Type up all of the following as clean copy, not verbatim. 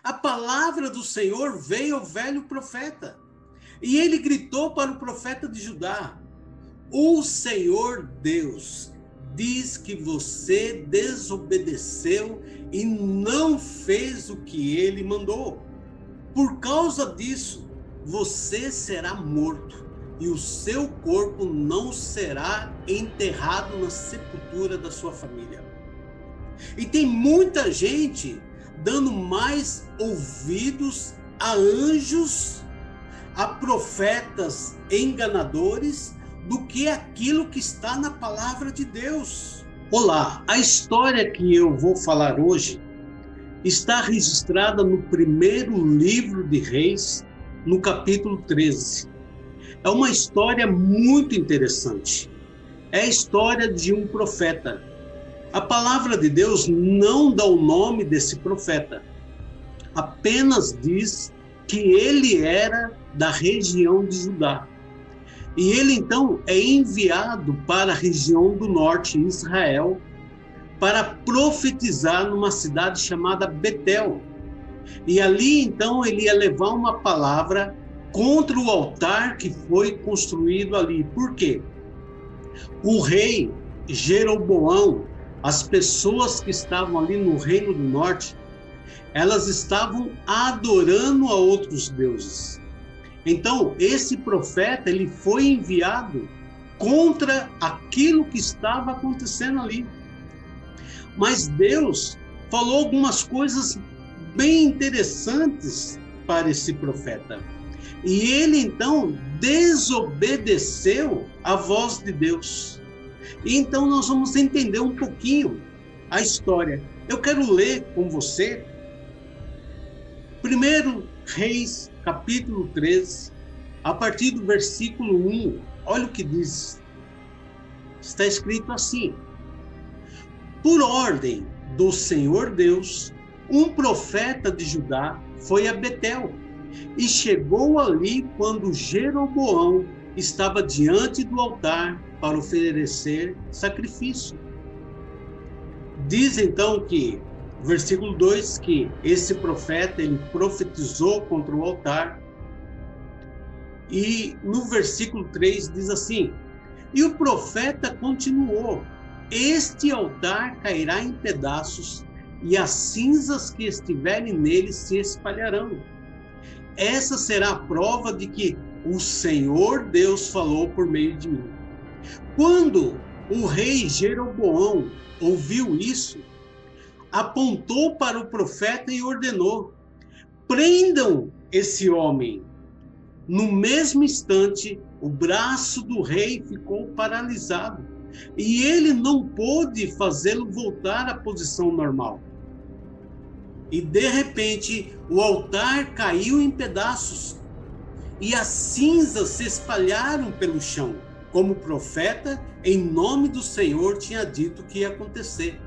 A palavra do Senhor veio ao velho profeta. E ele gritou para o profeta de Judá: o Senhor Deus diz que você desobedeceu e não fez o que ele mandou. Por causa disso, você será morto e o seu corpo não será enterrado na sepultura da sua família. E tem muita gente dando mais ouvidos a anjos, a profetas enganadores, do que aquilo que está na palavra de Deus. Olá, a história que eu vou falar hoje está registrada no primeiro livro de Reis, no capítulo 13. É uma história muito interessante. É a história de um profeta. A palavra de Deus não dá o nome desse profeta, apenas diz que ele era da região de Judá. E ele então é enviado para a região do norte, Israel, para profetizar numa cidade chamada Betel. E ali então ele ia levar uma palavra contra o altar que foi construído ali. Por quê? O rei Jeroboão, as pessoas que estavam ali no reino do norte, elas estavam adorando a outros deuses. Então, esse profeta, ele foi enviado contra aquilo que estava acontecendo ali. Mas Deus falou algumas coisas bem interessantes para esse profeta. E ele, então, desobedeceu a voz de Deus. E então nós vamos entender um pouquinho a história. Eu quero ler com você 1 Reis, capítulo 13, a partir do versículo 1, olha o que diz. Está escrito assim: por ordem do Senhor Deus, um profeta de Judá foi a Betel e chegou ali quando Jeroboão estava diante do altar para oferecer sacrifício. Diz então que versículo 2, que esse profeta, ele profetizou contra o altar. E no versículo 3 diz assim: e o profeta continuou: este altar cairá em pedaços e as cinzas que estiverem nele se espalharão. Essa será a prova de que o Senhor Deus falou por meio de mim. Quando o rei Jeroboão ouviu isso, apontou para o profeta e ordenou: prendam esse homem. No mesmo instante, o braço do rei ficou paralisado e ele não pôde fazê-lo voltar à posição normal. E de repente, o altar caiu em pedaços e as cinzas se espalharam pelo chão, como o profeta, em nome do Senhor, tinha dito que ia acontecer.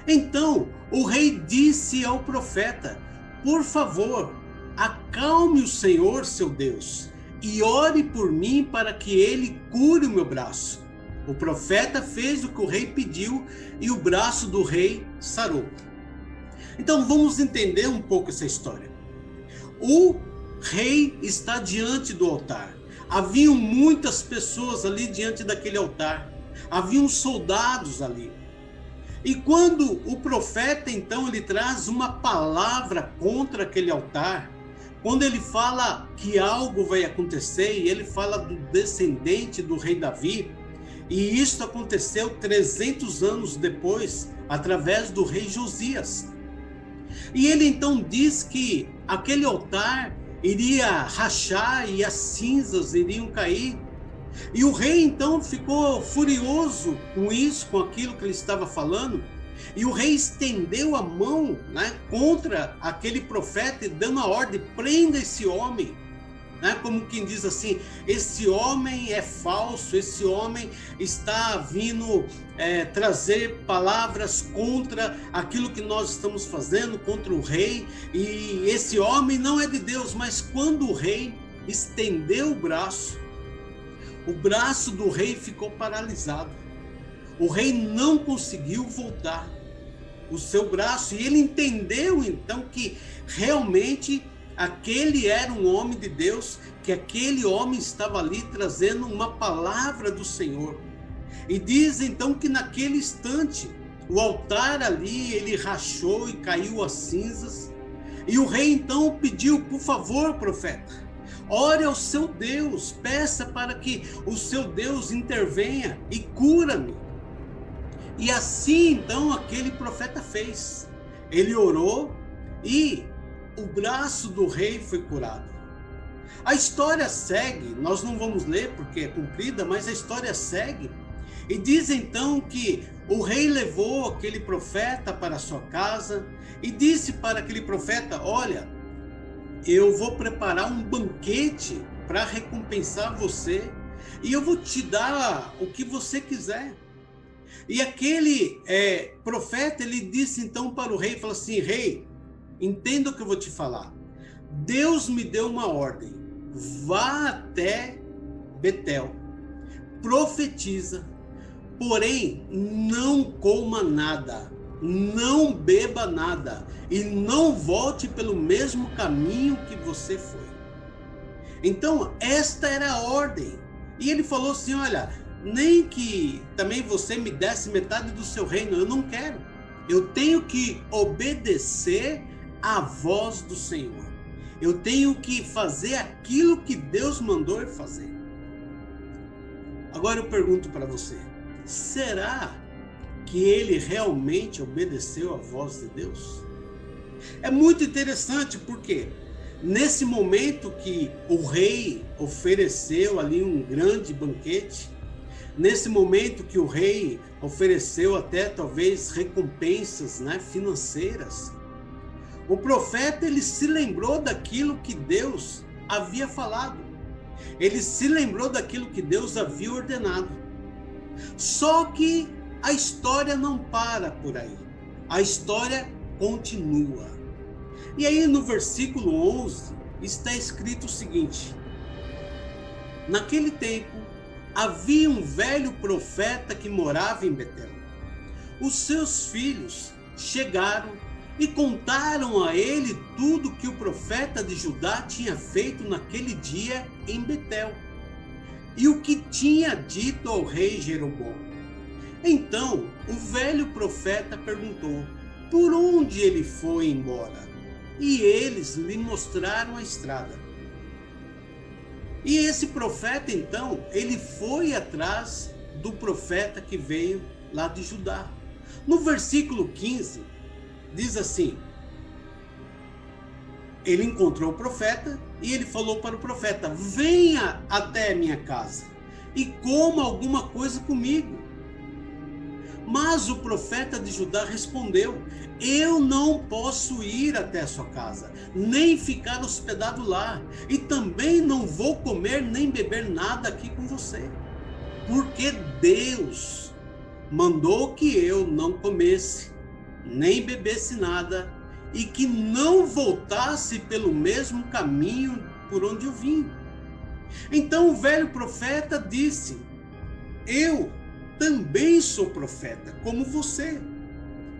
Então o rei disse ao profeta: por favor, acalme o Senhor, seu Deus, e ore por mim para que ele cure o meu braço. O profeta fez o que o rei pediu e o braço do rei sarou. Então vamos entender um pouco essa história. O rei está diante do altar. Haviam muitas pessoas ali diante daquele altar. Haviam soldados ali. E quando o profeta, então, ele traz uma palavra contra aquele altar, quando ele fala que algo vai acontecer, e ele fala do descendente do rei Davi, e isso aconteceu 300 anos depois, através do rei Josias. E ele então diz que aquele altar iria rachar e as cinzas iriam cair. E o rei então ficou furioso com isso, com aquilo que ele estava falando. E o rei estendeu a mão, contra aquele profeta, dando a ordem: prenda esse homem. Como quem diz assim: esse homem é falso, esse homem está vindo trazer palavras contra aquilo que nós estamos fazendo, contra o rei. E esse homem não é de Deus. Mas quando o rei estendeu o braço do rei ficou paralisado. O rei não conseguiu voltar. o seu braço, e ele entendeu então que realmente aquele era um homem de Deus, que aquele homem estava ali trazendo uma palavra do Senhor. E diz então que naquele instante, o altar ali, ele rachou e caiu as cinzas. E o rei então pediu: por favor, profeta, ore ao seu Deus, peça para que o seu Deus intervenha e cura-me. E assim então aquele profeta fez. Ele orou e o braço do rei foi curado. A história segue, nós não vamos ler porque é comprida, mas a história segue. E diz então que o rei levou aquele profeta para a sua casa e disse para aquele profeta: olha, eu vou preparar um banquete para recompensar você e eu vou te dar o que você quiser. E aquele profeta, ele disse então para o rei, falou assim: rei, entenda o que eu vou te falar. Deus me deu uma ordem, vá até Betel, profetiza, porém não coma nada, não beba nada e não volte pelo mesmo caminho que você foi. Então esta era a ordem. E ele falou assim: olha, nem que também você me desse metade do seu reino, eu não quero. Eu tenho que obedecer à voz do Senhor. Eu tenho que fazer aquilo que Deus mandou eu fazer. Agora eu pergunto para você: será que ele realmente obedeceu à voz de Deus? É muito interessante porque nesse momento que o rei ofereceu ali um grande banquete, nesse momento que o rei ofereceu até talvez recompensas, financeiras, o profeta ele se lembrou daquilo que Deus havia falado. Ele se lembrou daquilo que Deus havia ordenado. Só que a história não para por aí. A história continua. E aí no versículo 11 está escrito o seguinte: naquele tempo havia um velho profeta que morava em Betel. Os seus filhos chegaram e contaram a ele tudo que o profeta de Judá tinha feito naquele dia em Betel e o que tinha dito ao rei Jeroboão. Então o velho profeta perguntou por onde ele foi embora, e eles lhe mostraram a estrada. E esse profeta então, ele foi atrás do profeta que veio lá de Judá. No versículo 15, diz assim: ele encontrou o profeta e ele falou para o profeta: venha até a minha casa e coma alguma coisa comigo. Mas o profeta de Judá respondeu: eu não posso ir até a sua casa, nem ficar hospedado lá, e também não vou comer nem beber nada aqui com você, porque Deus mandou que eu não comesse, nem bebesse nada, e que não voltasse pelo mesmo caminho por onde eu vim. Então o velho profeta disse: eu também sou profeta, como você.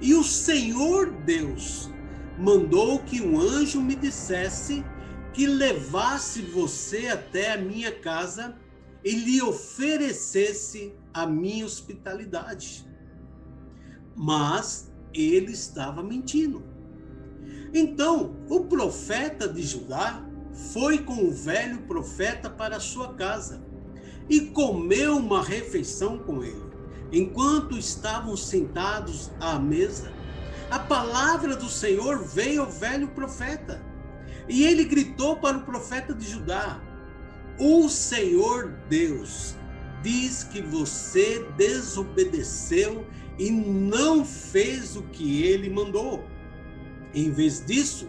E o Senhor Deus mandou que um anjo me dissesse que levasse você até a minha casa e lhe oferecesse a minha hospitalidade. Mas ele estava mentindo. Então o profeta de Judá foi com o velho profeta para a sua casa e comeu uma refeição com ele. Enquanto estavam sentados à mesa, a palavra do Senhor veio ao velho profeta. E ele gritou para o profeta de Judá: o Senhor Deus diz que você desobedeceu e não fez o que ele mandou. Em vez disso,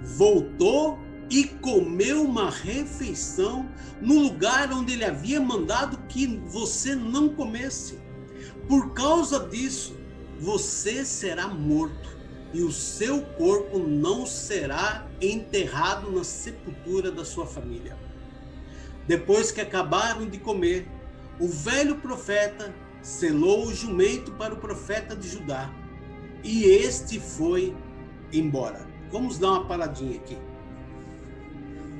voltou e comeu uma refeição no lugar onde ele havia mandado que você não comesse. Por causa disso, você será morto e o seu corpo não será enterrado na sepultura da sua família. Depois que acabaram de comer, o velho profeta selou o jumento para o profeta de Judá e este foi embora. Vamos dar uma paradinha aqui.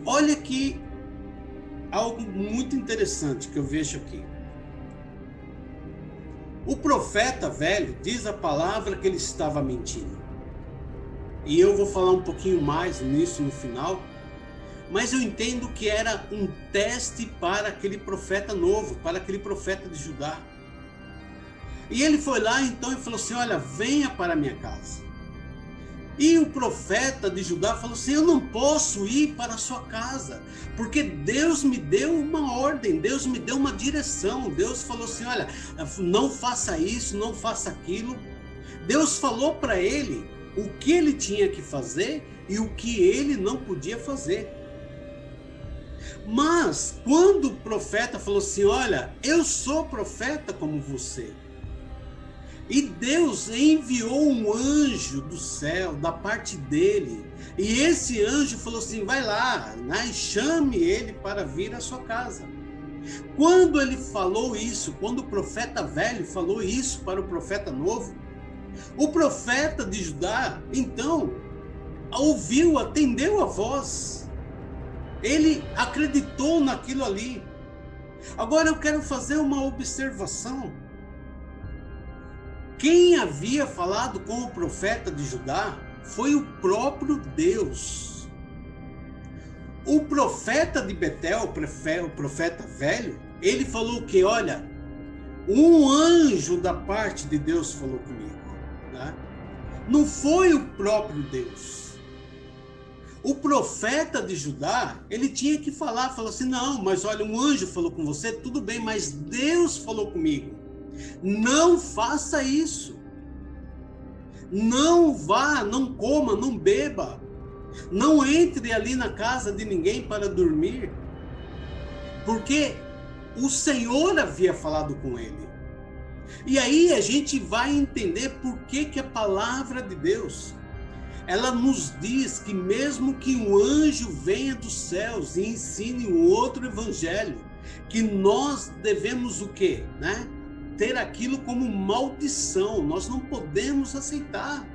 Olha aqui algo muito interessante que eu vejo aqui. O profeta velho, diz a palavra que ele estava mentindo. E eu vou falar um pouquinho mais nisso no final. Mas eu entendo que era um teste para aquele profeta novo, para aquele profeta de Judá. E ele foi lá então e falou assim: olha, venha para a minha casa. E o profeta de Judá falou assim: eu não posso ir para a sua casa, porque Deus me deu uma ordem, Deus me deu uma direção. Deus falou assim: olha, não faça isso, não faça aquilo. Deus falou para ele o que ele tinha que fazer e o que ele não podia fazer. Mas quando o profeta falou assim: olha, eu sou profeta como você, e Deus enviou um anjo do céu, da parte dele, e esse anjo falou assim: vai lá, né, e chame ele para vir à sua casa. Quando ele falou isso, quando o profeta velho falou isso para o profeta novo, o profeta de Judá então ouviu, atendeu a voz. Ele acreditou naquilo ali. Agora eu quero fazer uma observação. Quem havia falado com o profeta de Judá foi o próprio Deus. O profeta de Betel, o profeta velho, ele falou que, olha, um anjo da parte de Deus falou comigo. Né? Não foi o próprio Deus. O profeta de Judá, ele tinha que falar, falou assim: não, mas olha, um anjo falou com você, tudo bem, mas Deus falou comigo. Não faça isso. Não vá, não coma, não beba. Não entre ali na casa de ninguém para dormir. Porque o Senhor havia falado com ele. E aí a gente vai entender por que a palavra de Deus, ela nos diz que mesmo que um anjo venha dos céus e ensine um outro evangelho, que nós devemos o quê? Né? Ter aquilo como maldição, nós não podemos aceitar.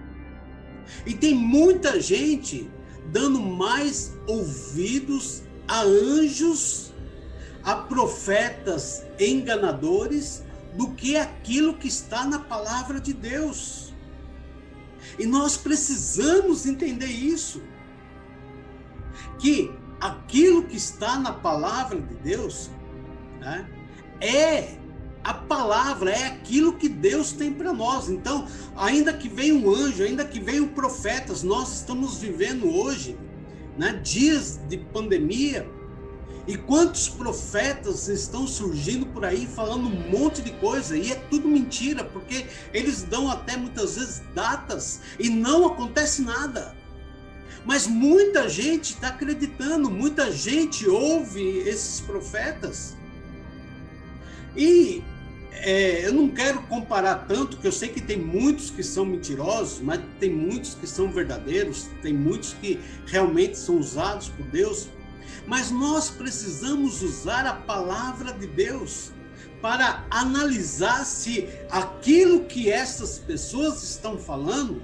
E tem muita gente dando mais ouvidos a anjos, a profetas enganadores, do que aquilo que está na palavra de Deus. E nós precisamos entender isso, que aquilo que está na palavra de Deus, né, é a palavra, é aquilo que Deus tem para nós. Então, ainda que venha um anjo, ainda que venham profetas, nós estamos vivendo hoje, né, dias de pandemia, e quantos profetas estão surgindo por aí falando um monte de coisa, e é tudo mentira, porque eles dão até muitas vezes datas e não acontece nada. Mas muita gente está acreditando, muita gente ouve esses profetas. E eu não quero comparar tanto, que eu sei que tem muitos que são mentirosos, mas tem muitos que são verdadeiros, tem muitos que realmente são usados por Deus. Mas nós precisamos usar a palavra de Deus para analisar se aquilo que essas pessoas estão falando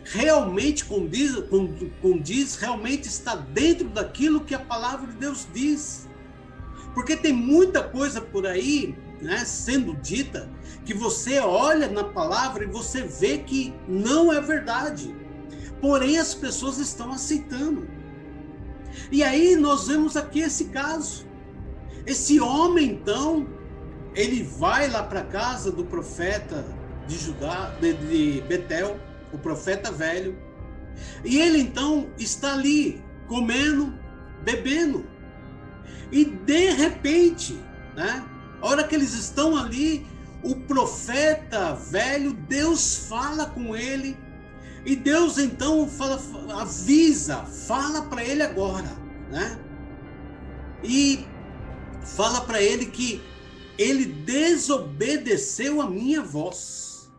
realmente condiz, realmente está dentro daquilo que a palavra de Deus diz. Porque tem muita coisa por aí, né, sendo dita, que você olha na palavra e você vê que não é verdade. Porém, as pessoas estão aceitando. E aí nós vemos aqui esse caso. Esse homem, então, ele vai lá para a casa do profeta de Judá, de Betel, o profeta velho, e ele então está ali comendo, bebendo, e de repente, né, a hora que eles estão ali, o profeta velho, Deus fala com ele. E Deus então avisa, fala para ele agora, né? E fala para ele que ele desobedeceu a minha voz.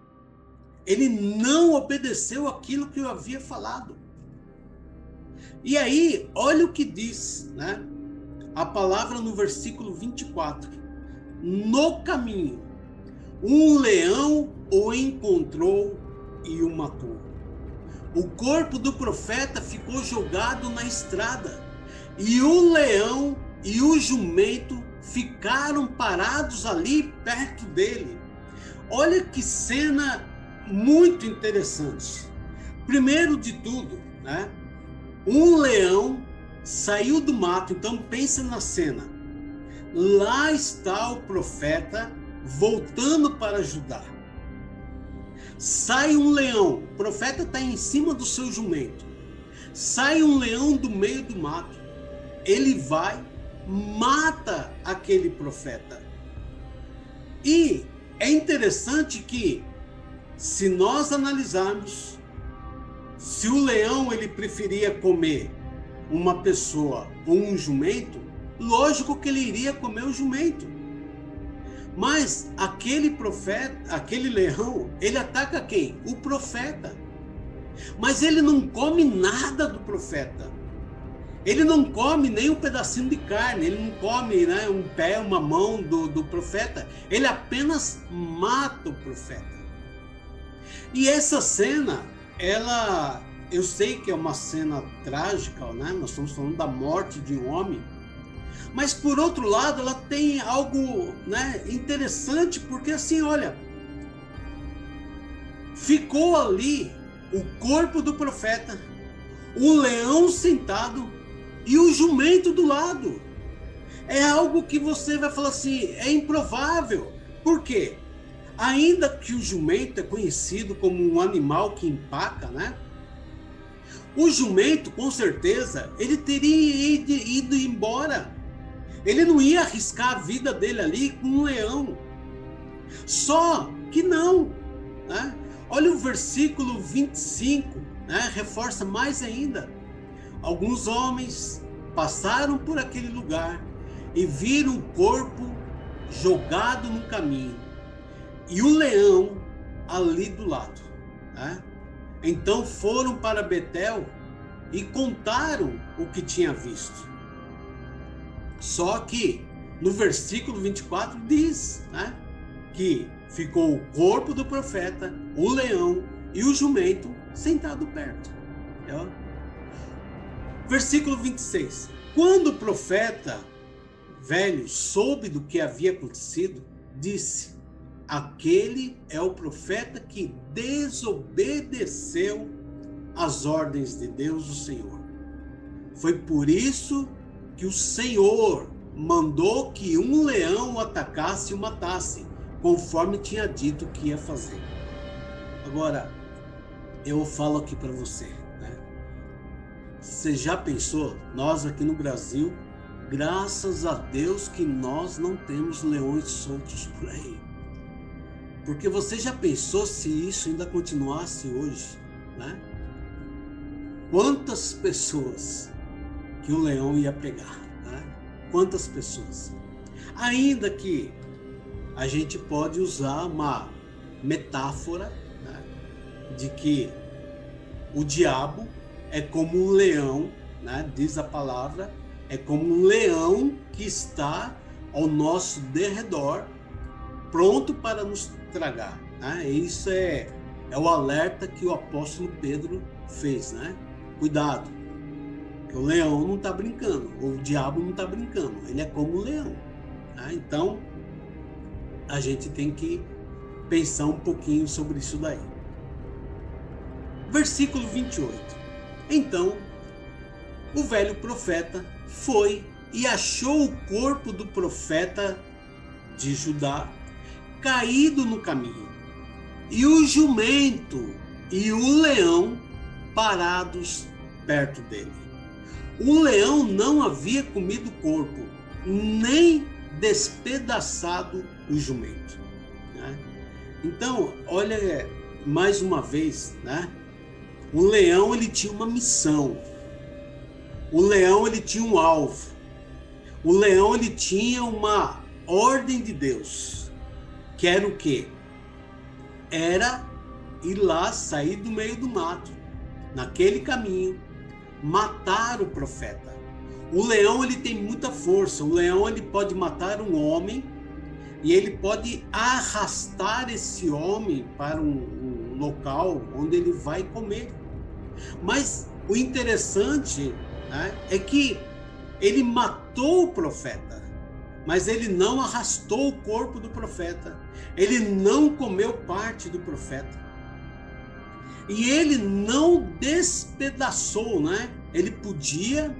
Ele não obedeceu aquilo que eu havia falado. E aí, olha o que diz, né? A palavra no versículo 24. No caminho, um leão o encontrou e o matou. O corpo do profeta ficou jogado na estrada, e o leão e o jumento ficaram parados ali perto dele. Olha que cena muito interessante. Primeiro de tudo, né? Um leão saiu do mato, então pensa na cena. Lá está o profeta voltando para Judá. Sai um leão, o profeta está em cima do seu jumento. Sai um leão do meio do mato. Ele vai, mata aquele profeta. E é interessante que, se nós analisarmos, se o leão ele preferia comer uma pessoa ou um jumento, lógico que ele iria comer o jumento. Mas aquele profeta, aquele leão, ele ataca quem? O profeta. Mas ele não come nada do profeta. Ele não come nem um pedacinho de carne, ele não come, né, um pé, uma mão do profeta. Ele apenas mata o profeta. E essa cena, eu sei que é uma cena trágica, né? Nós estamos falando da morte de um homem. Mas, por outro lado, ela tem algo, né, interessante, porque assim, olha, ficou ali o corpo do profeta, o leão sentado e o jumento do lado. É algo que você vai falar assim, é improvável. Por quê? Ainda que o jumento é conhecido como um animal que empaca, né? O jumento, com certeza, ele teria ido embora. Ele não ia arriscar a vida dele ali com um leão. Só que não, né? Olha o versículo 25, né? Reforça mais ainda. Alguns homens passaram por aquele lugar e viram o corpo jogado no caminho e o leão ali do lado, né? Então foram para Betel e contaram o que tinha visto. Só que no versículo 24 diz, né, que ficou o corpo do profeta, o leão e o jumento sentado perto. Versículo 26. Quando o profeta velho soube do que havia acontecido, disse: aquele é o profeta que desobedeceu às ordens de Deus, o Senhor. Foi por isso que o Senhor mandou que um leão o atacasse e o matasse, conforme tinha dito que ia fazer. Agora, eu falo aqui para você, né? Você já pensou, nós aqui no Brasil, graças a Deus que nós não temos leões soltos por aí. Porque você já pensou se isso ainda continuasse hoje, né? Quantas pessoas que o leão ia pegar, né? Quantas pessoas? Ainda que a gente pode usar uma metáfora, né, de que o diabo é como um leão, né, diz a palavra, é como um leão que está ao nosso derredor, pronto para nos tragar, né? Isso é o alerta que o apóstolo Pedro fez, né? Cuidado, que o leão não está brincando, o diabo não está brincando, ele é como um leão, né? Então, a gente tem que pensar um pouquinho sobre isso daí. Versículo 28. Então, o velho profeta foi e achou o corpo do profeta de Judá caído no caminho, e o jumento e o leão parados perto dele. O leão não havia comido o corpo, nem despedaçado o jumento, né? Então, olha mais uma vez, né? O leão ele tinha uma missão. O leão ele tinha um alvo. O leão ele tinha uma ordem de Deus. Que era o quê? Era ir lá, sair do meio do mato, naquele caminho, matar o profeta. O leão ele tem muita força. O leão ele pode matar um homem e ele pode arrastar esse homem para um local onde ele vai comer. Mas o interessante, né, é que ele matou o profeta, mas ele não arrastou o corpo do profeta. Ele não comeu parte do profeta. E ele não despedaçou, né? Ele podia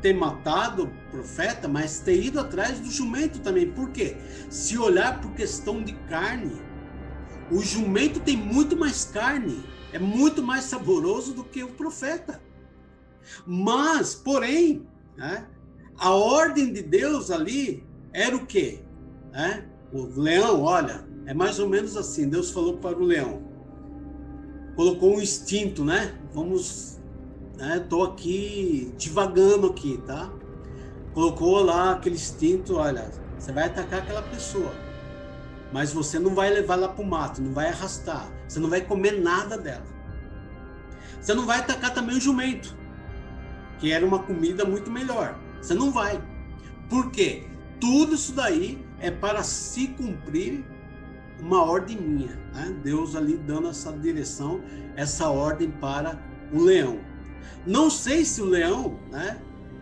ter matado o profeta, mas ter ido atrás do jumento também. Por quê? Se olhar por questão de carne, o jumento tem muito mais carne, é muito mais saboroso do que o profeta. Mas, porém, né, a ordem de Deus ali era o quê? O leão, olha, é mais ou menos assim, Deus falou para o leão, colocou um instinto, né? Vamos, tô aqui divagando aqui, tá? Colocou lá aquele instinto, olha, você vai atacar aquela pessoa, mas você não vai levar lá para o mato, não vai arrastar, você não vai comer nada dela. Você não vai atacar também o jumento, que era uma comida muito melhor. Você não vai. Por quê? Tudo isso daí é para se cumprir uma ordem minha, né? Deus ali dando essa direção, essa ordem para o leão. Não sei se o leão, né,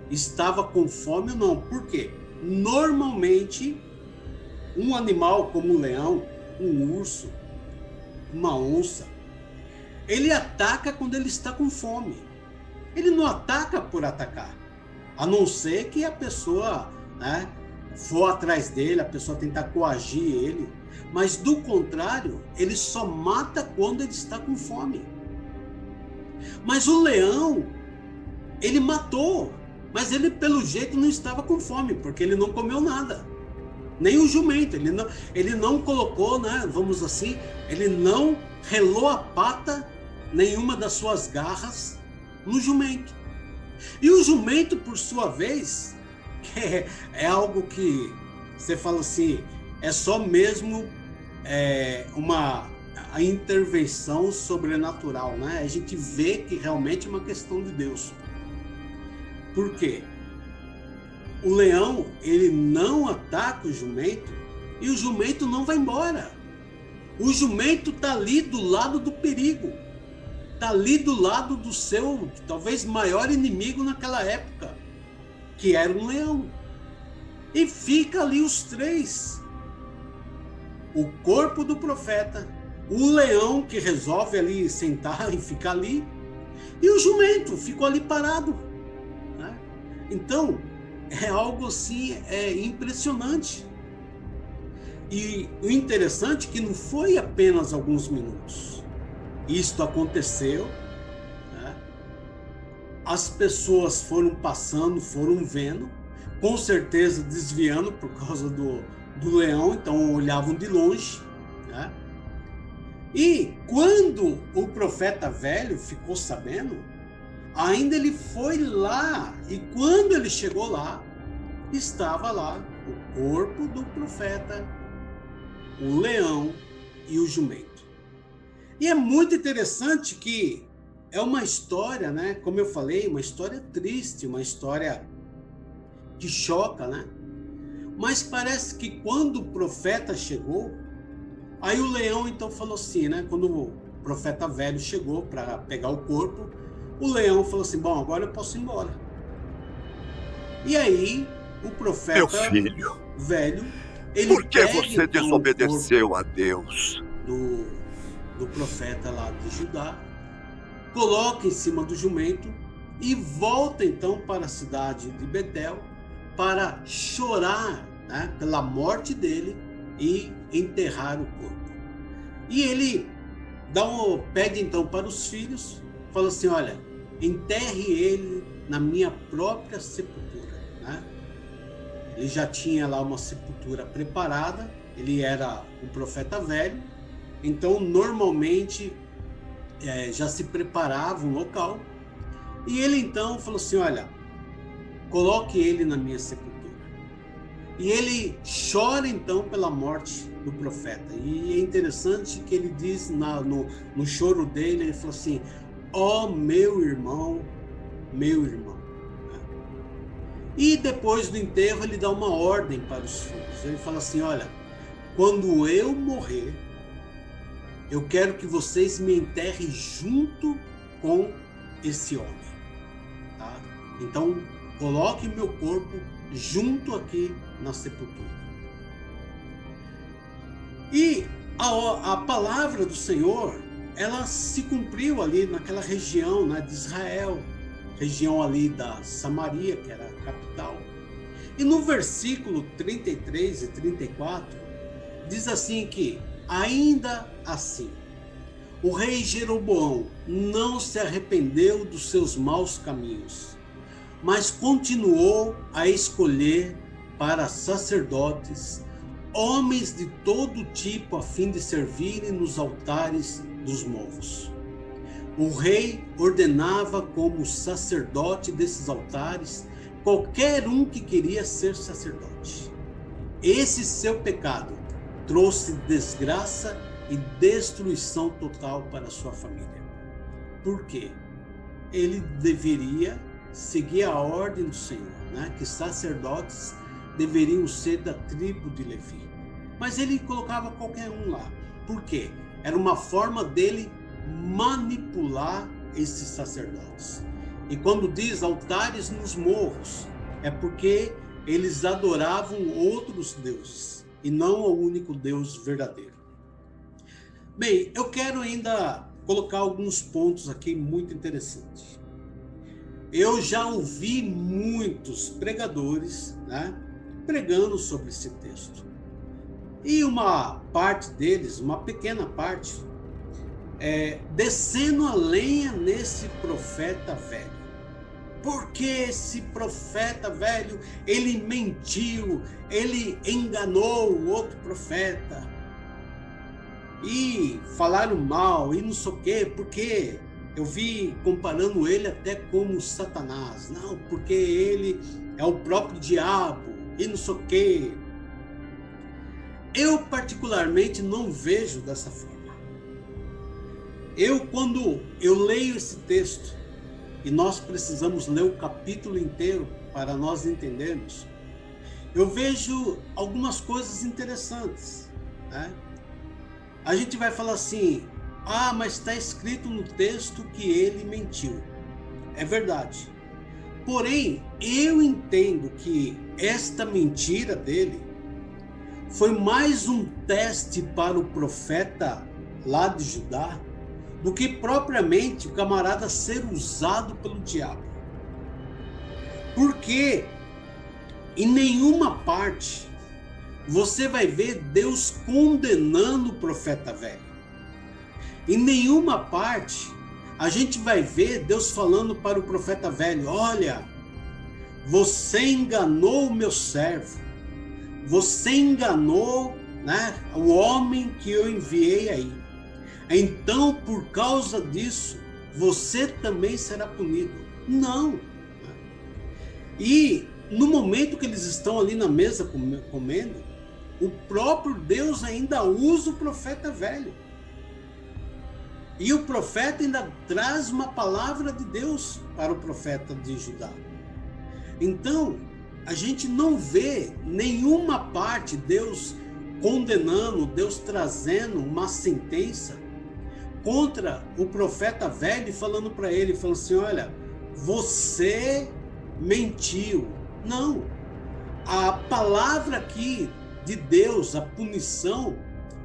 estava com fome ou não. Por quê? Normalmente, um animal como um leão, um urso, uma onça, ele ataca quando ele está com fome. Ele não ataca por atacar, a não ser que a pessoa, né, for atrás dele, a pessoa tentar coagir ele. Mas do contrário, ele só mata quando ele está com fome. Mas o leão, ele matou, mas ele pelo jeito não estava com fome, porque ele não comeu nada. Nem o jumento, ele não colocou, né, vamos assim, ele não relou a pata, nenhuma das suas garras, no jumento. E o jumento, por sua vez, é algo que você fala assim, é só mesmo a intervenção sobrenatural, né? A gente vê que realmente é uma questão de Deus. Por quê? O leão, ele não ataca o jumento e o jumento não vai embora. O jumento está ali do lado do perigo. Está ali do lado do seu, talvez, maior inimigo naquela época, que era um leão. E fica ali os três. O corpo do profeta, o leão que resolve ali sentar e ficar ali, e o jumento ficou ali parado, né? Então, é algo assim, impressionante. E o interessante é que não foi apenas alguns minutos. Isto aconteceu, né? As pessoas foram passando, foram vendo, com certeza desviando por causa do leão, então olhavam de longe, né? E quando o profeta velho ficou sabendo, ainda ele foi lá, e quando ele chegou lá, estava lá o corpo do profeta, o leão e o jumento. E é muito interessante que é uma história, né? Como eu falei, uma história triste, uma história que choca, né? Mas parece que quando o profeta chegou, aí o leão então falou assim, né? Quando o profeta velho chegou para pegar o corpo, o leão falou assim, bom, agora eu posso ir embora. E aí o profeta Meu filho, velho, ele por que você então, desobedeceu a Deus? Do profeta lá de Judá, coloca em cima do jumento e volta então para a cidade de Betel para chorar, né, pela morte dele e enterrar o corpo. E ele pede então para os filhos, fala assim, olha, enterre ele na minha própria sepultura, né? Ele já tinha lá uma sepultura preparada, ele era um profeta velho, então normalmente já se preparava um local, e ele então falou assim, olha, coloque ele na minha sepultura. E ele chora então pela morte do profeta, e é interessante que ele diz no choro dele, ele falou assim, ó meu irmão, e depois do enterro ele dá uma ordem para os filhos, ele fala assim, olha, quando eu morrer, eu quero que vocês me enterrem junto com esse homem. Tá? Então, coloque meu corpo junto aqui na sepultura. E a palavra do Senhor, ela se cumpriu ali naquela região, né, de Israel, região ali da Samaria, que era a capital. E no versículo 33 e 34, diz assim que, ainda assim, o rei Jeroboão não se arrependeu dos seus maus caminhos, mas continuou a escolher para sacerdotes homens de todo tipo a fim de servirem nos altares dos morros. O rei ordenava como sacerdote desses altares qualquer um que queria ser sacerdote. Esse seu pecado trouxe desgraça e destruição total para a sua família. Por quê? Ele deveria seguir a ordem do Senhor, né? Que sacerdotes deveriam ser da tribo de Levi. Mas ele colocava qualquer um lá. Por quê? Era uma forma dele manipular esses sacerdotes. E quando diz altares nos morros, é porque eles adoravam outros deuses e não o único Deus verdadeiro. Bem, eu quero ainda colocar alguns pontos aqui muito interessantes. Eu já ouvi muitos pregadores, né, pregando sobre esse texto. E uma parte deles, uma pequena parte, descendo a lenha nesse profeta velho. Porque esse profeta velho, ele mentiu, ele enganou o outro profeta. E falaram mal, e não sei o quê, porque eu vi comparando ele até como Satanás. Não, porque ele é o próprio diabo, e não sei o quê. Eu particularmente não vejo dessa forma. Quando eu leio esse texto, e nós precisamos ler o capítulo inteiro para nós entendermos, eu vejo algumas coisas interessantes, né? A gente vai falar assim, mas está escrito no texto que ele mentiu. É verdade. Porém, eu entendo que esta mentira dele foi mais um teste para o profeta lá de Judá, do que propriamente o camarada ser usado pelo diabo. Porque em nenhuma parte você vai ver Deus condenando o profeta velho. Em nenhuma parte a gente vai ver Deus falando para o profeta velho, olha, você enganou o meu servo, você enganou, né, o homem que eu enviei aí. Então, por causa disso, você também será punido. Não. E no momento que eles estão ali na mesa comendo, o próprio Deus ainda usa o profeta velho. E o profeta ainda traz uma palavra de Deus para o profeta de Judá. Então, a gente não vê nenhuma parte Deus condenando, Deus trazendo uma sentença contra o profeta velho e falando para ele, falando assim, olha, você mentiu. Não. A palavra aqui de Deus, a punição,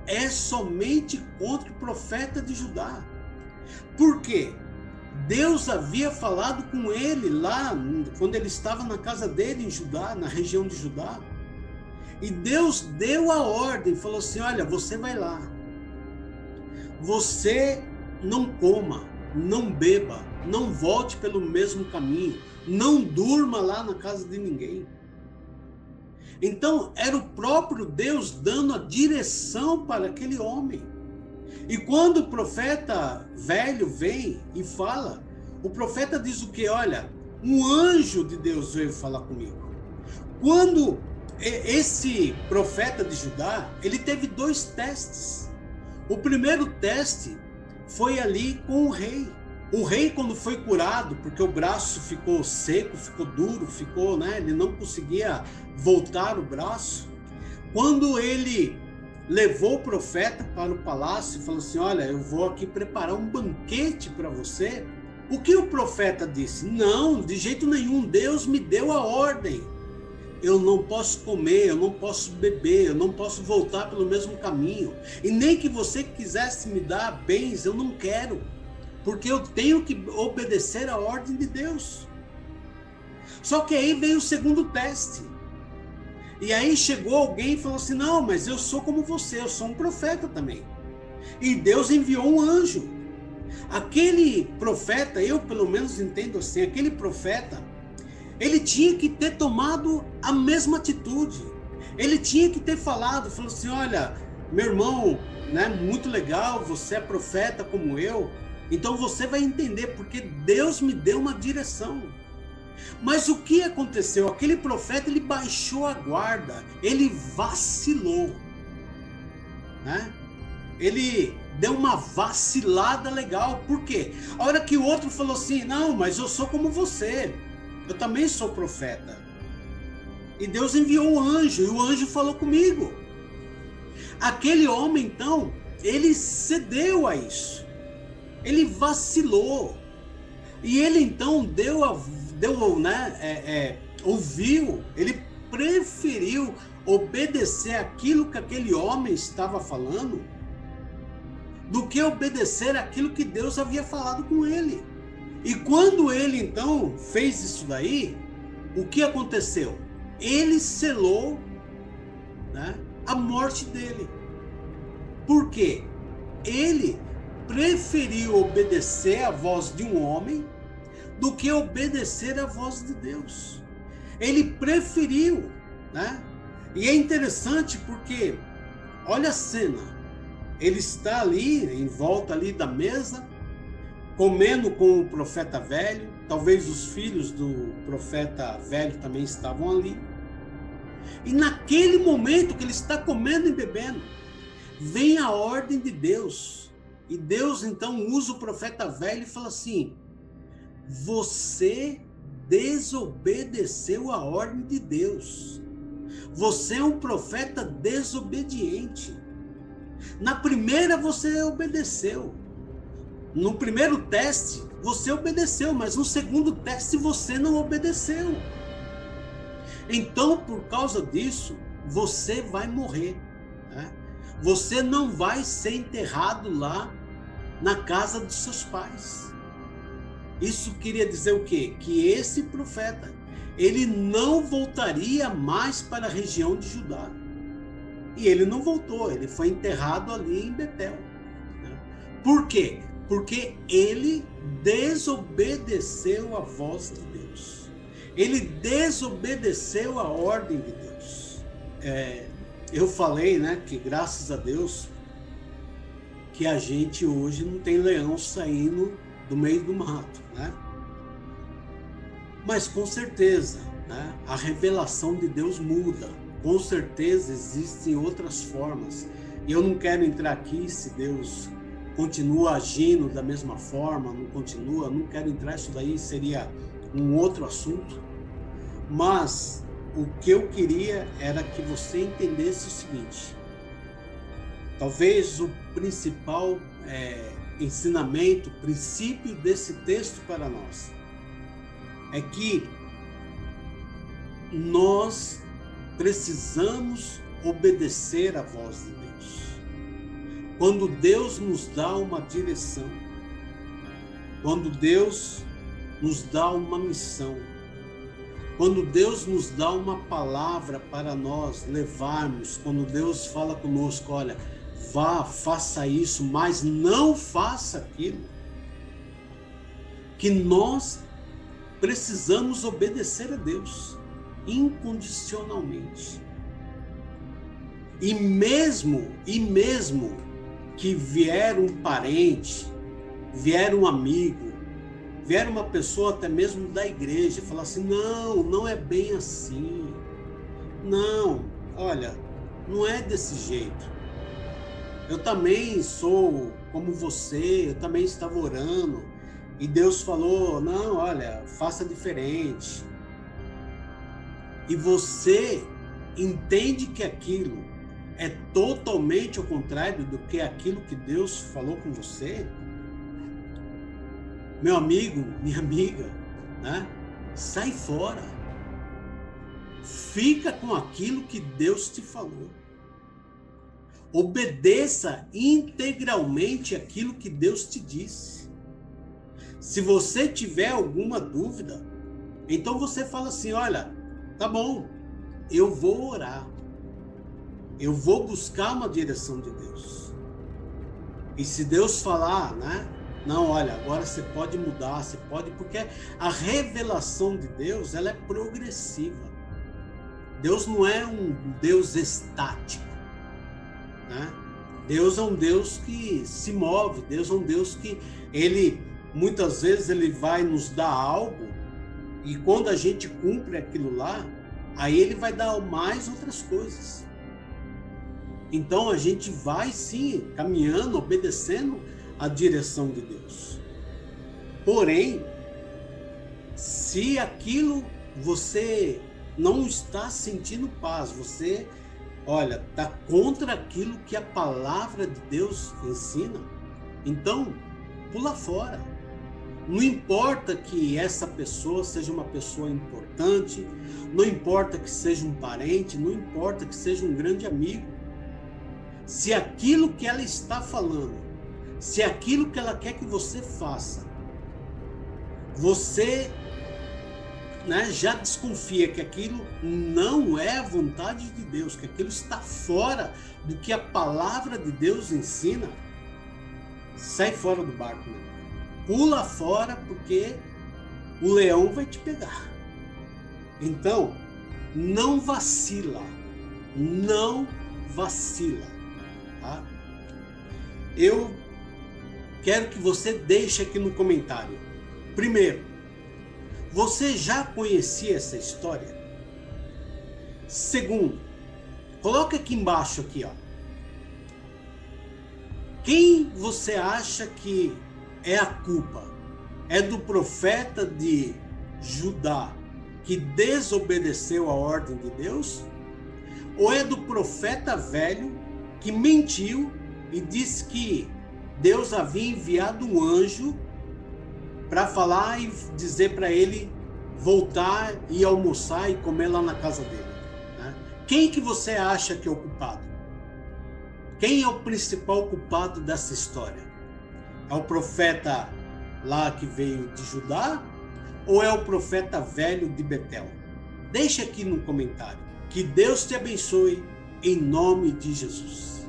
é somente contra o profeta de Judá. Por quê? Deus havia falado com ele lá, quando ele estava na casa dele em Judá, na região de Judá. E Deus deu a ordem, falou assim, olha, você vai lá. Você não coma, não beba, não volte pelo mesmo caminho, não durma lá na casa de ninguém. Então, era o próprio Deus dando a direção para aquele homem. E quando o profeta velho vem e fala, o profeta diz o quê? Olha, um anjo de Deus veio falar comigo. Quando esse profeta de Judá, ele teve 2 testes. O primeiro teste foi ali com o rei. O rei, quando foi curado, porque o braço ficou seco, ficou duro, ficou, né? Ele não conseguia voltar o braço. Quando ele levou o profeta para o palácio e falou assim: olha, eu vou aqui preparar um banquete para você. O que o profeta disse? Não, de jeito nenhum, Deus me deu a ordem. Eu não posso comer, eu não posso beber, eu não posso voltar pelo mesmo caminho. E nem que você quisesse me dar bens, eu não quero. Porque eu tenho que obedecer a ordem de Deus. Só que aí veio o segundo teste. E aí chegou alguém e falou assim: não, mas eu sou como você, eu sou um profeta também. E Deus enviou um anjo. Aquele profeta, eu pelo menos entendo assim, aquele profeta, ele tinha que ter tomado a mesma atitude. Ele tinha que ter falou assim: olha, meu irmão, né, muito legal, você é profeta como eu, então você vai entender, porque Deus me deu uma direção. Mas o que aconteceu? Aquele profeta, ele baixou a guarda, ele vacilou, né? Ele deu uma vacilada legal. Por quê? A hora que o outro falou assim: não, mas eu sou como você, eu também sou profeta. E Deus enviou o anjo, e o anjo falou comigo. Aquele homem, então, ele cedeu a isso. Ele vacilou. E ele, então, ouviu, ele preferiu obedecer aquilo que aquele homem estava falando, do que obedecer aquilo que Deus havia falado com ele. E quando ele, então, fez isso daí, o que aconteceu? Ele selou, né, a morte dele. Por quê? Ele preferiu obedecer à voz de um homem do que obedecer à voz de Deus. Ele preferiu, né? E é interessante porque, olha a cena, ele está ali, em volta ali da mesa, comendo com o profeta velho, talvez os filhos do profeta velho também estavam ali. E naquele momento que ele está comendo e bebendo, vem a ordem de Deus. E Deus então usa o profeta velho e fala assim: você desobedeceu a ordem de Deus. Você é um profeta desobediente. Na primeira você obedeceu. No primeiro teste você obedeceu, mas no segundo teste você não obedeceu. Então, por causa disso, você vai morrer, né? Você não vai ser enterrado lá na casa dos seus pais. Isso queria dizer o quê? Que esse profeta, ele não voltaria mais para a região de Judá. E ele não voltou, ele foi enterrado ali em Betel. Por quê? Porque ele desobedeceu a voz de Deus. Ele desobedeceu a ordem de Deus. Eu falei, né, que graças a Deus que a gente hoje não tem leão saindo do meio do mato, né? Mas com certeza, né, a revelação de Deus muda. Com certeza existem outras formas. E eu não quero entrar aqui se Deus continua agindo da mesma forma, não continua, não quero entrar, isso daí seria um outro assunto. Mas o que eu queria era que você entendesse o seguinte: talvez o principal ensinamento, princípio desse texto para nós é que nós precisamos obedecer à voz de Deus. Quando Deus nos dá uma direção, quando Deus nos dá uma missão, quando Deus nos dá uma palavra para nós levarmos, quando Deus fala conosco: olha, vá, faça isso, mas não faça aquilo, que nós precisamos obedecer a Deus incondicionalmente. E mesmo que vier um parente, vier um amigo, vier uma pessoa até mesmo da igreja, falar assim: não, não é bem assim. Não, olha, não é desse jeito. Eu também sou como você, eu também estava orando, e Deus falou: não, olha, faça diferente. E você entende que aquilo é totalmente ao contrário do que aquilo que Deus falou com você, meu amigo, minha amiga, né? Sai fora. Fica com aquilo que Deus te falou. Obedeça integralmente aquilo que Deus te disse. Se você tiver alguma dúvida, então você fala assim, olha, tá bom, eu vou orar. Eu vou buscar uma direção de Deus. E se Deus falar, né? Não, olha, agora você pode mudar, você pode, porque a revelação de Deus, ela é progressiva. Deus não é um Deus estático, né? Deus é um Deus que se move, Deus é um Deus que muitas vezes ele vai nos dar algo, e quando a gente cumpre aquilo lá, aí ele vai dar mais outras coisas. Então a gente vai sim, caminhando, obedecendo a direção de Deus. Porém, se aquilo você não está sentindo paz, você, olha, está contra aquilo que a palavra de Deus ensina, então pula fora. Não importa que essa pessoa seja uma pessoa importante, não importa que seja um parente, não importa que seja um grande amigo. Se aquilo que ela está falando, se aquilo que ela quer que você faça, você, né, já desconfia que aquilo não é a vontade de Deus, que aquilo está fora do que a palavra de Deus ensina, sai fora do barco, né? Pula fora, porque o leão vai te pegar. Então, não vacila, não vacila. Tá? Eu quero que você deixe aqui no comentário. Primeiro, você já conhecia essa história? Segundo, coloca aqui embaixo aqui, ó. Quem você acha que é a culpa? É do profeta de Judá que desobedeceu a ordem de Deus? Ou é do profeta velho que mentiu e disse que Deus havia enviado um anjo para falar e dizer para ele voltar e almoçar e comer lá na casa dele, né? Quem que você acha que é o culpado? Quem é o principal culpado dessa história? É o profeta lá que veio de Judá ou é o profeta velho de Betel? Deixa aqui no comentário. Que Deus te abençoe em nome de Jesus.